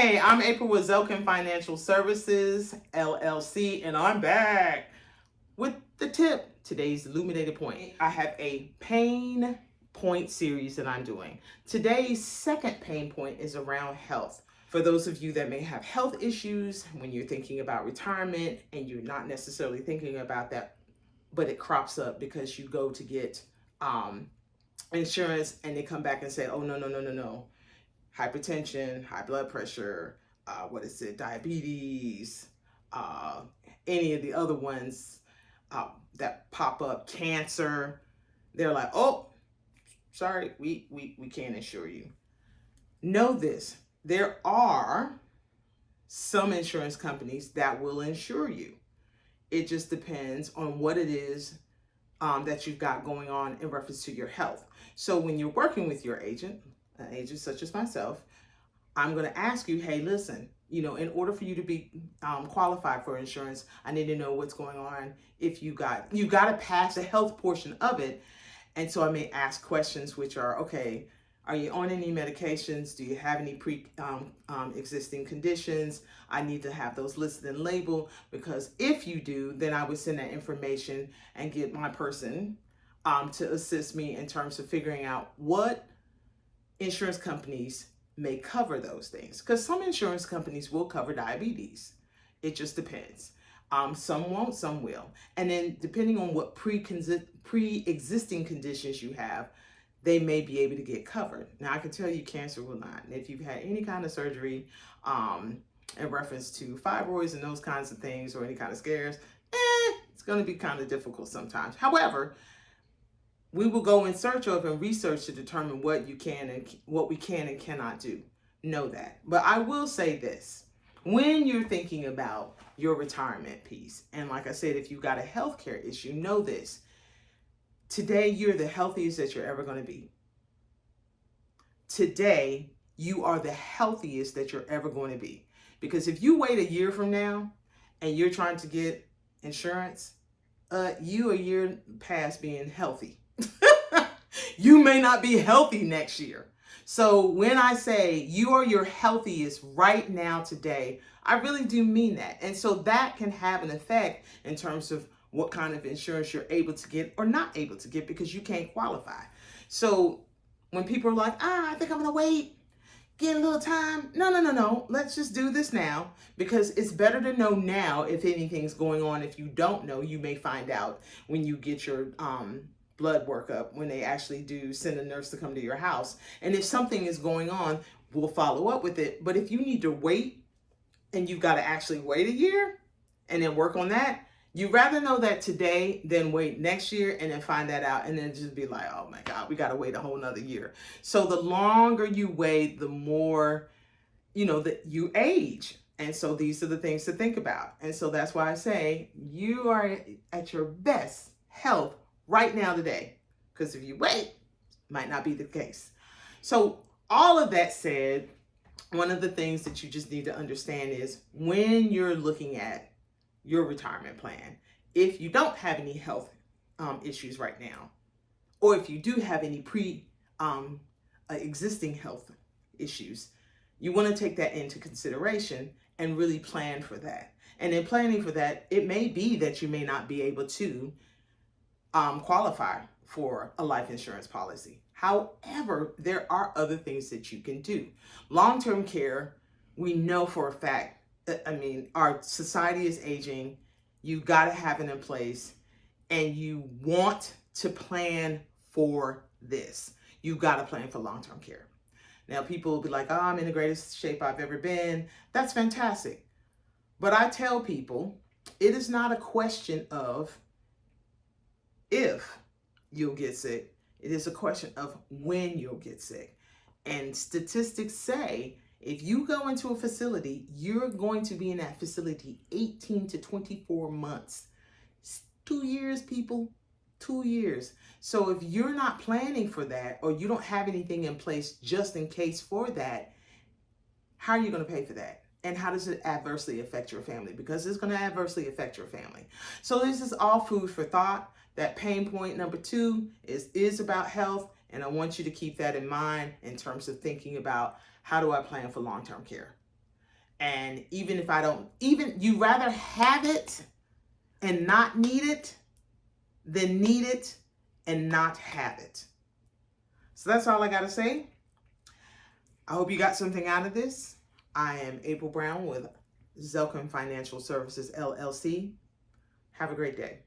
Hey, I'm April with Zelken Financial Services, LLC, and I'm back with the tip. Today's illuminated point. I have a pain point series that I'm doing. Today's second pain point is around health. For those of you that may have health issues when you're thinking about retirement and you're not necessarily thinking about that, but it crops up because you go to get insurance and they come back and say, oh, no. Hypertension, high blood pressure, diabetes, uh, any of the other ones that pop up, cancer. They're like, oh, sorry, we can't insure you. Know this, there are some insurance companies that will insure you. It just depends on what it is that you've got going on in reference to your health. So when you're working with your agent, an agent such as myself, I'm going to ask you, hey, listen, in order for you to be qualified for insurance, I need to know what's going on. If you got to pass the health portion of it. And so I may ask questions which are, okay, are you on any medications? Do you have any existing conditions? I need to have those listed and labeled, because if you do, then I would send that information and get my person to assist me in terms of figuring out what insurance companies may cover those things, because some insurance companies will cover diabetes. It just depends. Some won't, some will. And then depending on what pre-existing conditions you have, they may be able to get covered. Now I can tell you cancer will not. And if you've had any kind of surgery in reference to fibroids and those kinds of things, or any kind of scares, it's going to be kind of difficult sometimes. However, we will go in search of and research to determine what we can and cannot do. Know that. But I will say this. When you're thinking about your retirement piece, and like I said, if you've got a healthcare issue, know this. Today, you're the healthiest that you're ever going to be. Today, you are the healthiest that you're ever going to be. Because if you wait a year from now and you're trying to get insurance, you a year past being healthy. You may not be healthy next year. So when I say you are your healthiest right now today, I really do mean that. And so that can have an effect in terms of what kind of insurance you're able to get or not able to get, because you can't qualify. So when people are like, I think I'm going to wait, get a little time. No. Let's just do this now, because it's better to know now if anything's going on. If you don't know, you may find out when you get your blood workup, when they actually do send a nurse to come to your house. And if something is going on, we'll follow up with it. But if you need to wait and you've got to actually wait a year and then work on that, you'd rather know that today than wait next year and then find that out and then just be like, oh my God, we got to wait a whole nother year. So the longer you wait, the more, that you age. And so these are the things to think about. And so that's why I say you are at your best health right now today, because if you wait, might not be the case. So all of that said, one of the things that you just need to understand is when you're looking at your retirement plan, if you don't have any health issues right now, or if you do have any existing health issues, you want to take that into consideration and really plan for that. And in planning for that, it may be that you may not be able to qualify for a life insurance policy. However, there are other things that you can do. Long-term care, we know for a fact, our society is aging. You've got to have it in place, and you want to plan for this. You've got to plan for long-term care. Now, people will be like, oh, I'm in the greatest shape I've ever been. That's fantastic. But I tell people, it is not a question of if you'll get sick. It is a question of when you'll get sick. And statistics say if you go into a facility, you're going to be in that facility 18 to 24 months. It's 2 years, people. 2 years. So if you're not planning for that, or you don't have anything in place just in case for that, how are you going to pay for that? And how does it adversely affect your family? Because it's going to adversely affect your family. So this is all food for thought. That pain point number 2 is about health. And I want you to keep that in mind in terms of thinking about, how do I plan for long-term care? And even if I don't, even you rather have it and not need it than need it and not have it. So that's all I got to say. I hope you got something out of this. I am April Brown with Zelken Financial Services, LLC. Have a great day.